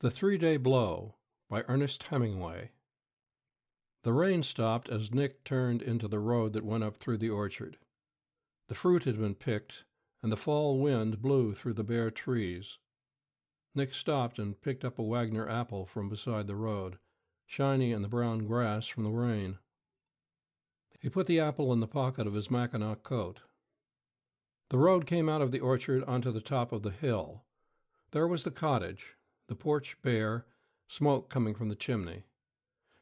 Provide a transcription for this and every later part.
The 3-Day Blow by Ernest Hemingway. The rain stopped as Nick turned into the road that went up through the orchard. The fruit had been picked, and the fall wind blew through the bare trees. Nick stopped and picked up a Wagner apple from beside the road, shiny in the brown grass from the rain. He put the apple in the pocket of his Mackinaw coat. The road came out of the orchard onto the top of the hill. There was the cottage, the porch bare, smoke coming from the chimney.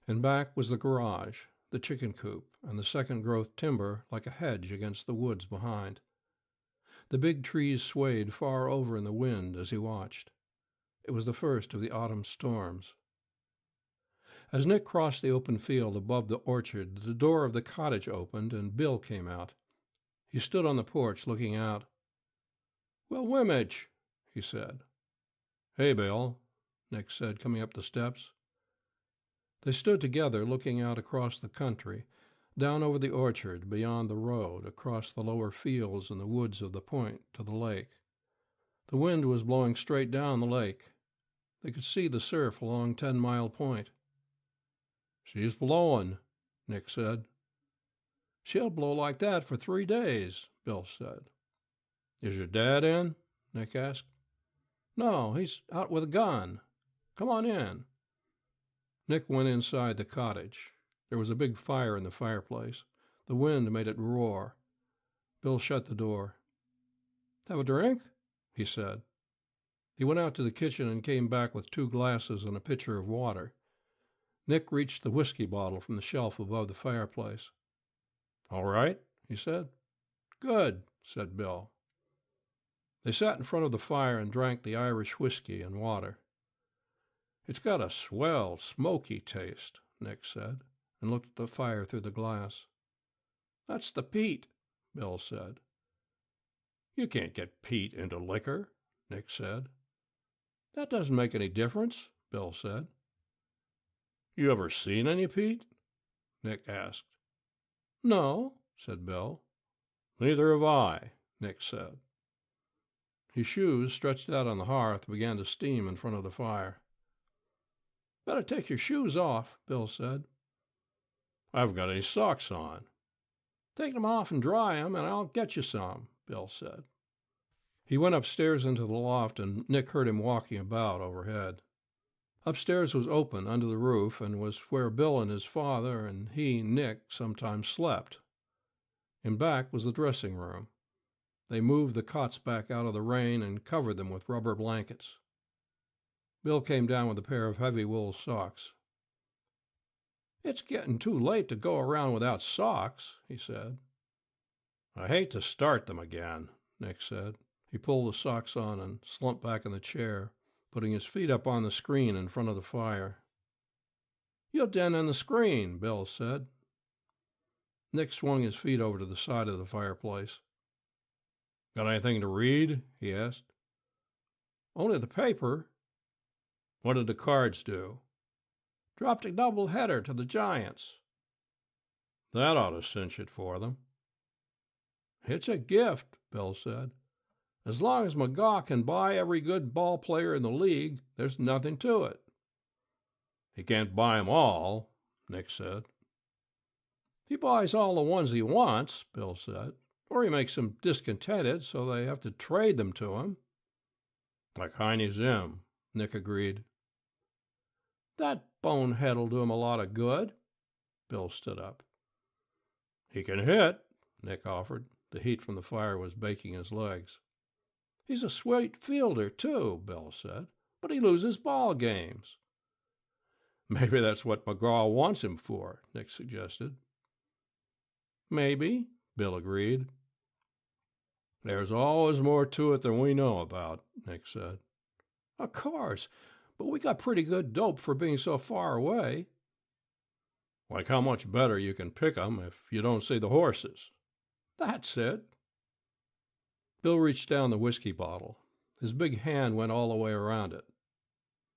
And back was the garage, the chicken coop, and the second-growth timber like a hedge against the woods behind. The big trees swayed far over in the wind as he watched. It was the first of the autumn storms. As Nick crossed the open field above the orchard, the door of the cottage opened, and Bill came out. He stood on the porch looking out. "Well, Wimage," he said. "Hey, Bill," Nick said, coming up the steps. They stood together, looking out across the country, down over the orchard, beyond the road, across the lower fields and the woods of the point to the lake. The wind was blowing straight down the lake. They could see the surf along 10 Mile Point. "She's blowing," Nick said. "She'll blow like that for 3 days," Bill said. "Is your dad in?" Nick asked. "No, he's out with a gun. Come on in." Nick went inside the cottage. There was a big fire in the fireplace. The wind made it roar. Bill shut the door. "Have a drink?" he said. He went out to the kitchen and came back with 2 glasses and a pitcher of water. Nick reached the whiskey bottle from the shelf above the fireplace. "All right?" he said. "Good," said Bill. They sat in front of the fire and drank the Irish whiskey and water. "It's got a swell, smoky taste," Nick said, and looked at the fire through the glass. "That's the peat," Bill said. "You can't get peat into liquor," Nick said. "That doesn't make any difference," Bill said. "You ever seen any peat?" Nick asked. "No," said Bill. "Neither have I," Nick said. His shoes, stretched out on the hearth, began to steam in front of the fire. "Better take your shoes off," Bill said. "I haven't got any socks on." "Take them off and dry them, and I'll get you some," Bill said. He went upstairs into the loft, and Nick heard him walking about overhead. Upstairs was open under the roof, and was where Bill and his father and he, Nick, sometimes slept. In back was the dressing room. They moved the cots back out of the rain and covered them with rubber blankets. Bill came down with a pair of heavy wool socks. "It's getting too late to go around without socks," he said. "I hate to start them again," Nick said. He pulled the socks on and slumped back in the chair, putting his feet up on the screen in front of the fire. "You'll den in the screen," Bill said. Nick swung his feet over to the side of the fireplace. "Got anything to read?" he asked. "Only the paper." "What did the Cards do?" "Dropped a double-header to the Giants." "That ought to cinch it for them." "It's a gift," Bill said. "As long as McGaw can buy every good ball player in the league, there's nothing to it." "He can't buy 'em all," Nick said. "He buys all the ones he wants," Bill said. "Or he makes them discontented so they have to trade them to him." "Like Heine Zim," Nick agreed. "That bonehead'll do him a lot of good." Bill stood up. "He can hit," Nick offered. The heat from the fire was baking his legs. "He's a sweet fielder, too," Bill said, "but he loses ball games." "Maybe that's what McGraw wants him for," Nick suggested. "Maybe," Bill agreed. "There's always more to it than we know about," Nick said. "Of course, but we got pretty good dope for being so far away." "Like how much better you can pick 'em if you don't see the horses." "That's it." Bill reached down the whiskey bottle. His big hand went all the way around it.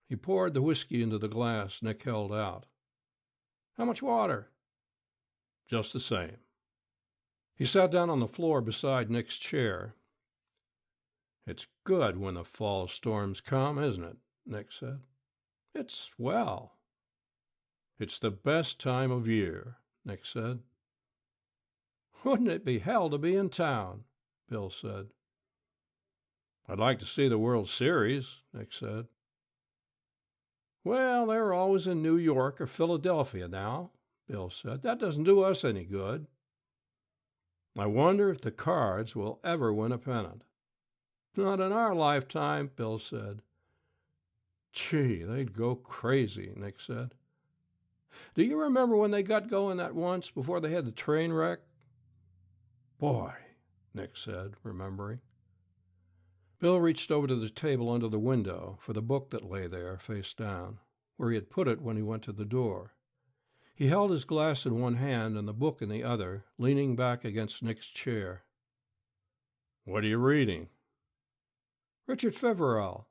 He poured the whiskey into the glass Nick held out. "How much water?" "Just the same." He sat down on the floor beside Nick's chair. "It's good when the fall storms come, isn't it?" Nick said. It's swell. It's the best time of year, Nick said. Wouldn't it be hell to be in town? Bill said. I'd like to see the World Series, Nick said. Well, they're always in New York or Philadelphia now, Bill said. That doesn't do us any good. I wonder if the Cards will ever win a pennant. Not in our lifetime, Bill said. Gee, they'd go crazy, Nick said. Do you remember when they got going that once before they had the train wreck? Boy, Nick said, remembering. Bill reached over to the table under the window for the book that lay there, face down, where he had put it when he went to the door. He held his glass in one hand and the book in the other, leaning back against Nick's chair. What are you reading? Richard Feverell.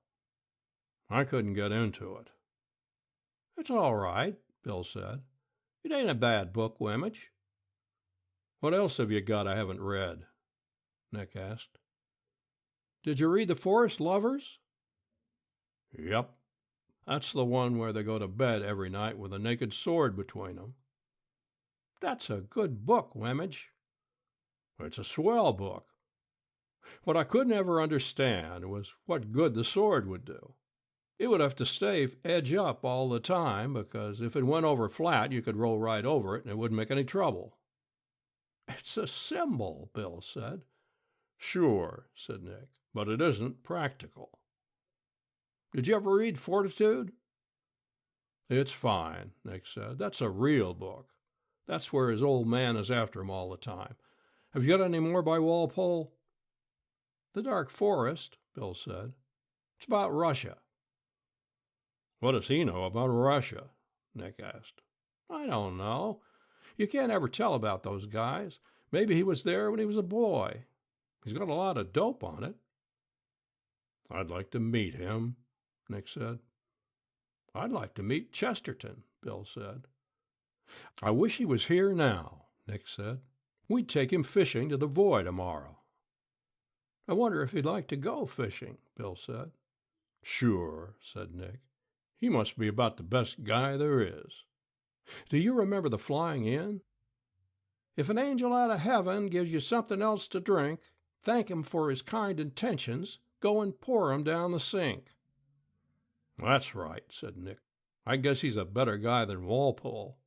I couldn't get into it. It's all right, Bill said. It ain't a bad book, Wemmage. What else have you got I haven't read? Nick asked. Did you read The Forest Lovers? Yep. That's the one where they go to bed every night with a naked sword between them. That's a good book, Wemmage. It's a swell book. What I couldn't ever understand was what good the sword would do. It would have to stay edge up all the time, because if it went over flat, you could roll right over it and it wouldn't make any trouble. It's a symbol, Bill said. Sure, said Nick, but it isn't practical. Did you ever read Fortitude? It's fine, Nick said. That's a real book. That's where his old man is after him all the time. Have you got any more by Walpole? The Dark Forest, Bill said. It's about Russia. What does he know about Russia? Nick asked. I don't know. You can't ever tell about those guys. Maybe he was there when he was a boy. He's got a lot of dope on it. I'd like to meet him, Nick said. I'd like to meet Chesterton, Bill said. I wish he was here now, Nick said. We'd take him fishing to the Voy tomorrow. I wonder if he'd like to go fishing, Bill said. Sure, said Nick. He must be about the best guy there is. Do you remember the Flying Inn? If an angel out of heaven gives you something else to drink, thank him for his kind intentions, go and pour 'em down the sink. That's right, said Nick. I guess he's a better guy than Walpole.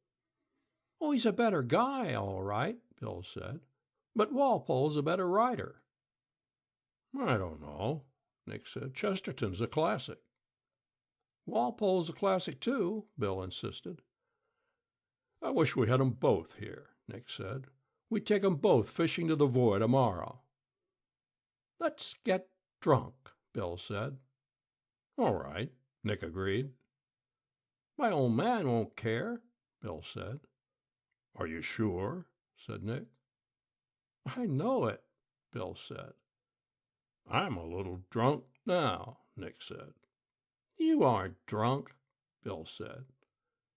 Oh, he's a better guy, all right, Bill said. But Walpole's a better writer. I don't know, Nick said. Chesterton's a classic. Walpole's a classic, too, Bill insisted. I wish we had 'em both here, Nick said. We'd take 'em both fishing to the Voy tomorrow. Let's get drunk, Bill said. All right, Nick agreed. My old man won't care, Bill said. Are you sure? Said Nick. I know it, Bill said. I'm a little drunk now, Nick said. You aren't drunk, Bill said.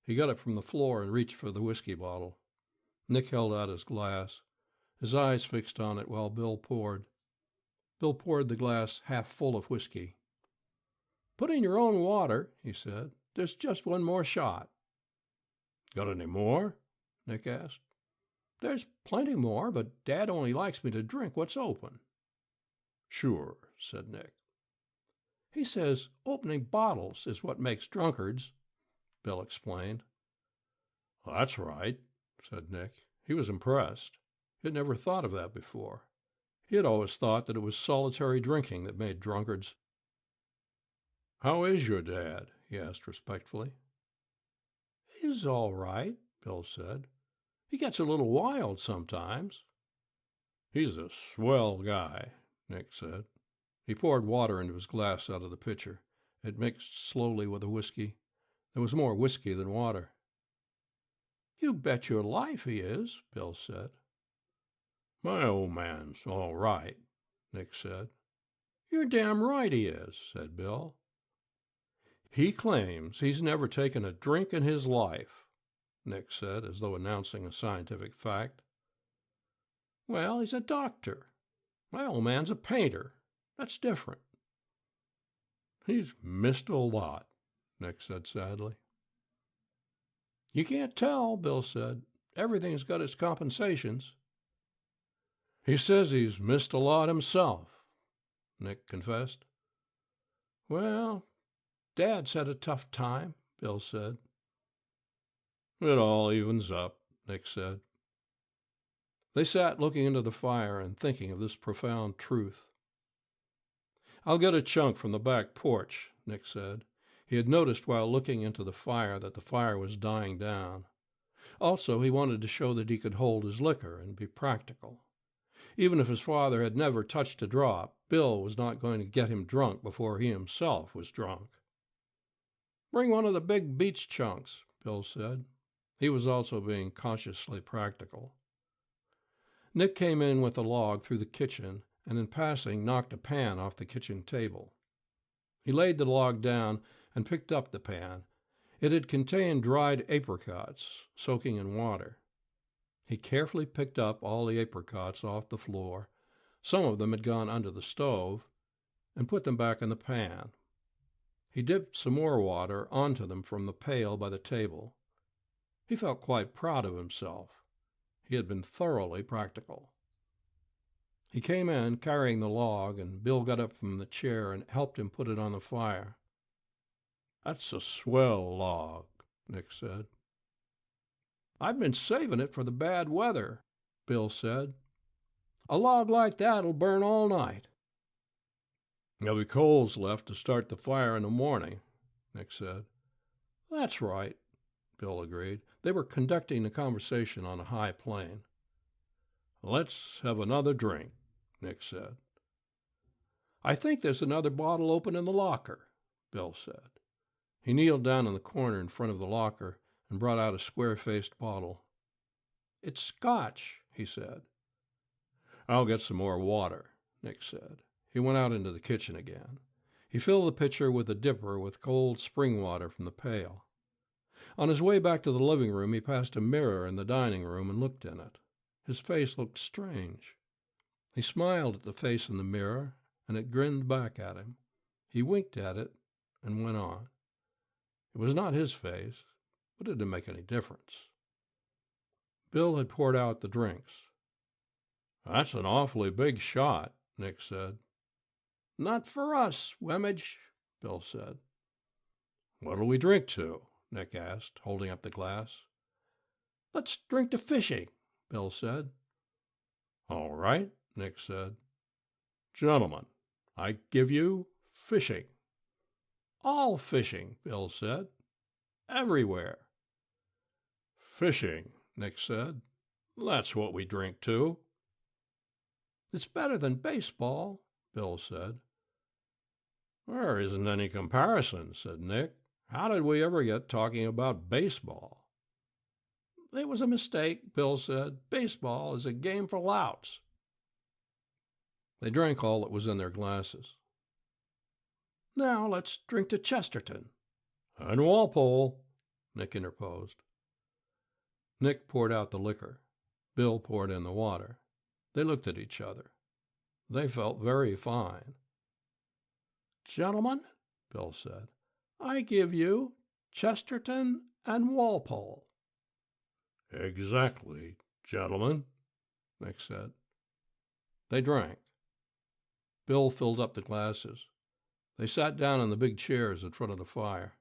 He got it from the floor and reached for the whiskey bottle. Nick held out his glass, his eyes fixed on it while Bill poured. Bill poured the glass half full of whiskey. Put in your own water, he said. There's just one more shot. Got any more? Nick asked. There's plenty more, but Dad only likes me to drink what's open. Sure, said Nick. He says opening bottles is what makes drunkards, Bill explained. That's right, said Nick. He was impressed. He had never thought of that before. He had always thought that it was solitary drinking that made drunkards. How is your dad? He asked respectfully. He's all right, Bill said. He gets a little wild sometimes. He's a swell guy, Nick said. He poured water into his glass out of the pitcher. It mixed slowly with the whiskey. There was more whiskey than water. You bet your life he is, Bill said. My old man's all right, Nick said. You're damn right he is, said Bill. He claims he's never taken a drink in his life, Nick said, as though announcing a scientific fact. Well, he's a doctor. My old man's a painter. That's different. He's missed a lot, Nick said sadly. You can't tell, Bill said. Everything's got its compensations. He says he's missed a lot himself, Nick confessed. Well, Dad's had a tough time, Bill said. It all evens up, Nick said. They sat looking into the fire and thinking of this profound truth. I'll get a chunk from the back porch, Nick said. He had noticed while looking into the fire that the fire was dying down. Also, he wanted to show that he could hold his liquor and be practical. Even if his father had never touched a drop, Bill was not going to get him drunk before he himself was drunk. Bring one of the big beach chunks, Bill said. He was also being consciously practical. Nick came in with a log through the kitchen and in passing knocked a pan off the kitchen table. He laid the log down and picked up the pan. It had contained dried apricots, soaking in water. He carefully picked up all the apricots off the floor. Some of them had gone under the stove, and put them back in the pan. He dipped some more water onto them from the pail by the table. He felt quite proud of himself. He had been thoroughly practical. He came in carrying the log, and Bill got up from the chair and helped him put it on the fire. That's a swell log, Nick said. I've been saving it for the bad weather, Bill said. A log like that'll burn all night. There'll be coals left to start the fire in the morning, Nick said. That's right, Bill agreed. They were conducting the conversation on a high plane. Let's have another drink, Nick said. I think there's another bottle open in the locker, Bill said. He kneeled down in the corner in front of the locker and brought out a square-faced bottle. It's scotch, he said. I'll get some more water, Nick said. He went out into the kitchen again. He filled the pitcher with a dipper with cold spring water from the pail. On his way back to the living room, he passed a mirror in the dining room and looked in it. His face looked strange. He smiled at the face in the mirror, and it grinned back at him. He winked at it and went on. It was not his face, but it didn't make any difference. Bill had poured out the drinks. That's an awfully big shot, Nick said. Not for us, Wemmage, Bill said. What'll we drink to? Nick asked, holding up the glass. Let's drink to fishing, Bill said. All right, Nick said. Gentlemen, I give you fishing. All fishing, Bill said. Everywhere. Fishing, Nick said. That's what we drink to. It's better than baseball, Bill said. There isn't any comparison, said Nick. How did we ever get talking about baseball? It was a mistake, Bill said. Baseball is a game for louts. They drank all that was in their glasses. Now let's drink to Chesterton. And Walpole, Nick interposed. Nick poured out the liquor. Bill poured in the water. They looked at each other. They felt very fine. Gentlemen, Bill said, I give you Chesterton and Walpole. Exactly, gentlemen, Nick said. They drank. Bill filled up the glasses. They sat down in the big chairs in front of the fire.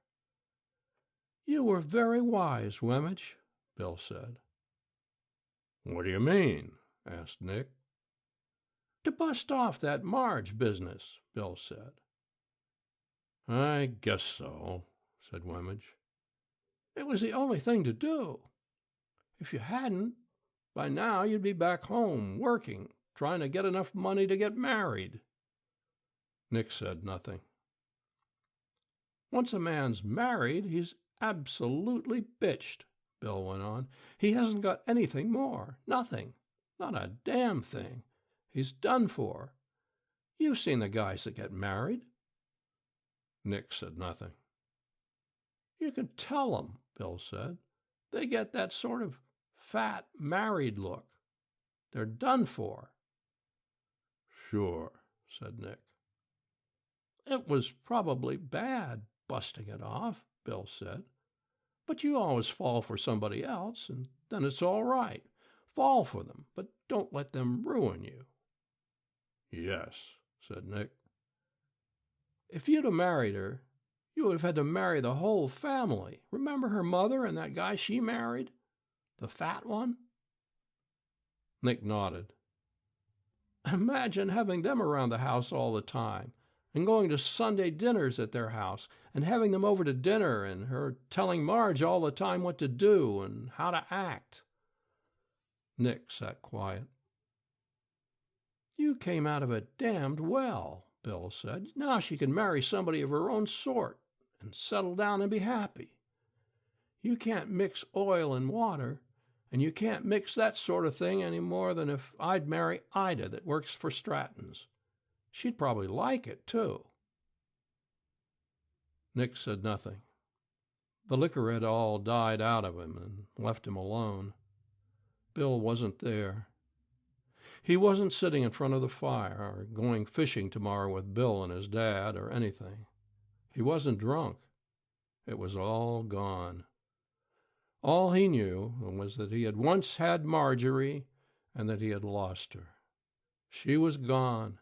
You were very wise, Wemmage, Bill said. What do you mean? Asked Nick. To bust off that Marge business, Bill said. I guess so, said Wemmage. It was the only thing to do. If you hadn't, by now you'd be back home, working, trying to get enough money to get married. Nick said nothing. Once a man's married, he's absolutely bitched, Bill went on. He hasn't got anything more, nothing, not a damn thing. He's done for. You've seen the guys that get married. Nick said nothing. You can tell them, Bill said. They get that sort of fat, married look. They're done for. Sure, said Nick. It was probably bad, busting it off, Bill said. "But you always fall for somebody else, and then it's all right. Fall for them, but don't let them ruin you." "Yes," said Nick. "If you'd have married her, you would have had to marry the whole family. Remember her mother and that guy she married? The fat one?" Nick nodded. "Imagine having them around the house all the time, and going to Sunday dinners at their house, and having them over to dinner, and her telling Marge all the time what to do and how to act." Nick sat quiet. "You came out of it damned well," Bill said. "Now she can marry somebody of her own sort and settle down and be happy. You can't mix oil and water, and you can't mix that sort of thing any more than if I'd marry Ida that works for Stratton's. She'd probably like it, too." Nick said nothing. The liquor had all died out of him and left him alone. Bill wasn't there. He wasn't sitting in front of the fire or going fishing tomorrow with Bill and his dad or anything. He wasn't drunk. It was all gone. All he knew was that he had once had Marjorie and that he had lost her. She was gone,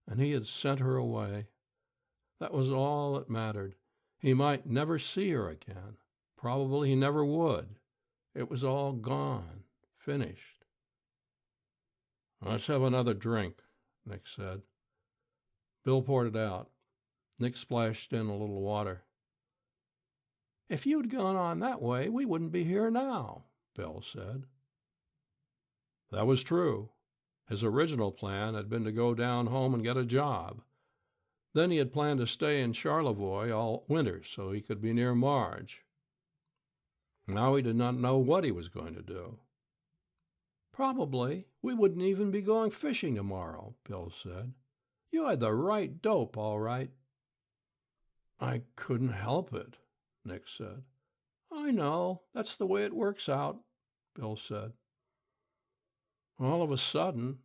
and he had sent her away. That was all that mattered. He might never see her again. Probably he never would. It was all gone, finished. "Let's have another drink," Nick said. Bill poured it out. Nick splashed in a little water. "If you'd gone on that way, we wouldn't be here now," Bill said. That was true. His original plan had been to go down home and get a job. Then he had planned to stay in Charlevoix all winter so he could be near Marge. Now he did not know what he was going to do. "Probably we wouldn't even be going fishing tomorrow," Bill said. "You had the right dope, all right." "I couldn't help it," Nick said. "I know. That's the way it works out," Bill said. All of a sudden,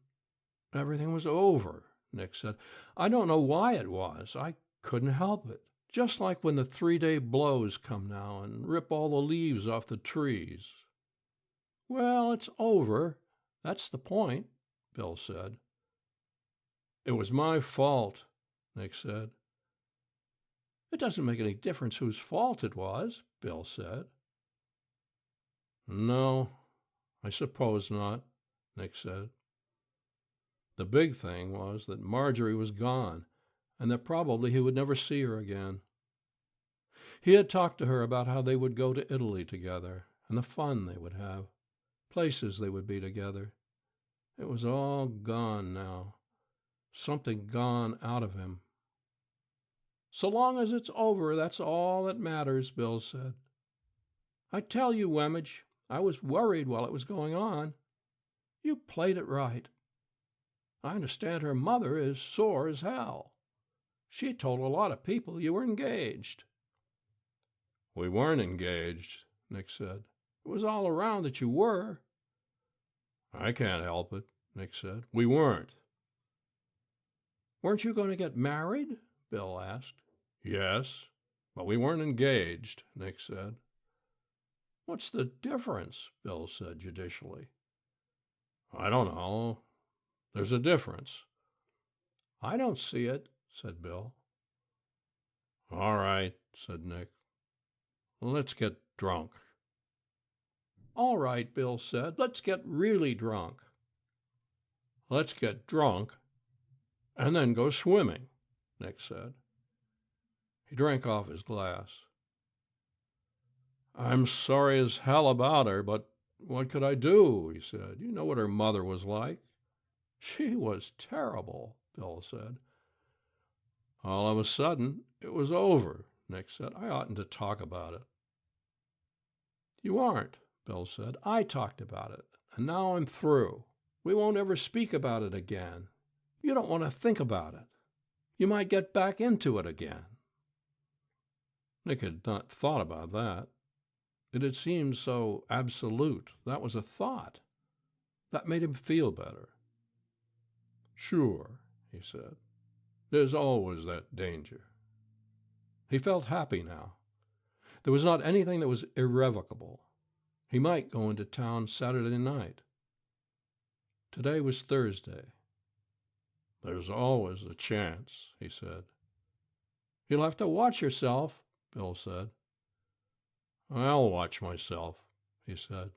everything was over, Nick said. "I don't know why it was. I couldn't help it. Just like when the 3-day blows come now and rip all the leaves off the trees." "Well, it's over. That's the point," Bill said. "It was my fault," Nick said. "It doesn't make any difference whose fault it was," Bill said. "No, I suppose not," Nick said. The big thing was that Marjorie was gone, and that probably he would never see her again. He had talked to her about how they would go to Italy together, and the fun they would have, places they would be together. It was all gone now, something gone out of him. "So long as it's over, that's all that matters," Bill said. "I tell you, Wemmage, I was worried while it was going on. You played it right. I understand her mother is sore as hell. She told a lot of people you were engaged." "We weren't engaged," Nick said. "It was all around that you were." "I can't help it," Nick said. "We weren't." "Weren't you going to get married?" Bill asked. "Yes, but we weren't engaged," Nick said. "What's the difference?" Bill said judicially. "I don't know. There's a difference." "I don't see it," said Bill. "All right," said Nick. "Let's get drunk." "All right," Bill said. "Let's get really drunk." "Let's get drunk and then go swimming," Nick said. He drank off his glass. "I'm sorry as hell about her, but what could I do?" he said. "You know what her mother was like." "She was terrible," Bill said. "All of a sudden, it was over," Nick said. "I oughtn't to talk about it." "You aren't," Bill said. "I talked about it, and now I'm through. We won't ever speak about it again. You don't want to think about it. You might get back into it again." Nick had not thought about that. It had seemed so absolute. That was a thought. That made him feel better. "Sure," he said. "There's always that danger." He felt happy now. There was not anything that was irrevocable. He might go into town Saturday night. Today was Thursday. "There's always a chance," he said. "You'll have to watch yourself," Bill said. "I'll watch myself," he said.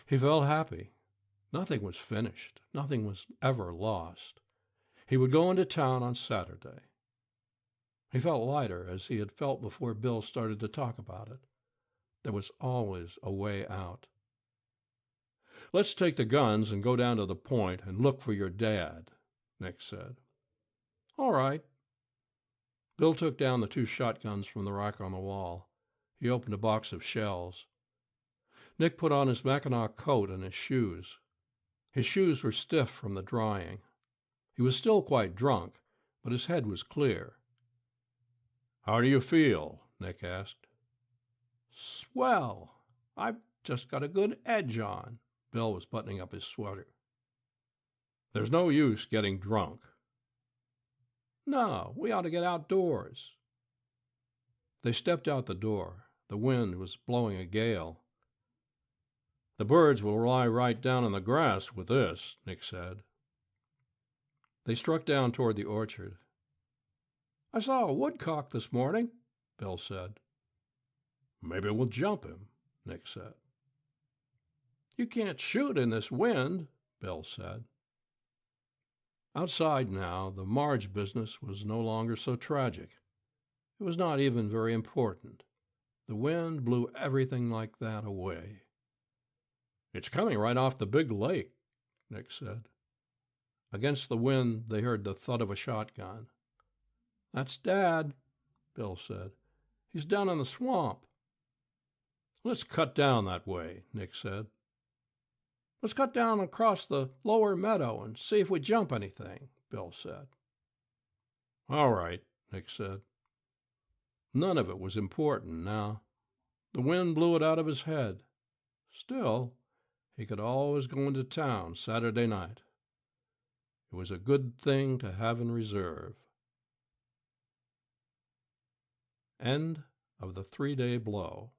He felt happy. Nothing was finished. Nothing was ever lost. He would go into town on Saturday. He felt lighter, as he had felt before Bill started to talk about it. There was always a way out. "Let's take the guns and go down to the point and look for your dad," Nick said. "All right." Bill took down the 2 shotguns from the rack on the wall. He opened a box of shells. Nick put on his Mackinaw coat and his shoes. His shoes were stiff from the drying. He was still quite drunk, but his head was clear. "How do you feel?" Nick asked. "Swell. I've just got a good edge on." Bill was buttoning up his sweater. "There's no use getting drunk." "No, we ought to get outdoors." They stepped out the door. The wind was blowing a gale. "The birds will lie right down in the grass with this," Nick said. They struck down toward the orchard. "I saw a woodcock this morning," Bill said. "Maybe we'll jump him," Nick said. "You can't shoot in this wind," Bill said. Outside now, the Marge business was no longer so tragic. It was not even very important. The wind blew everything like that away. "It's coming right off the big lake," Nick said. Against the wind, they heard the thud of a shotgun. "That's Dad," Bill said. "He's down in the swamp." "Let's cut down that way," Nick said. "Let's cut down across the lower meadow and see if we jump anything," Bill said. "All right," Nick said. None of it was important now. The wind blew it out of his head. Still, he could always go into town Saturday night. It was a good thing to have in reserve. End of the 3-Day Blow.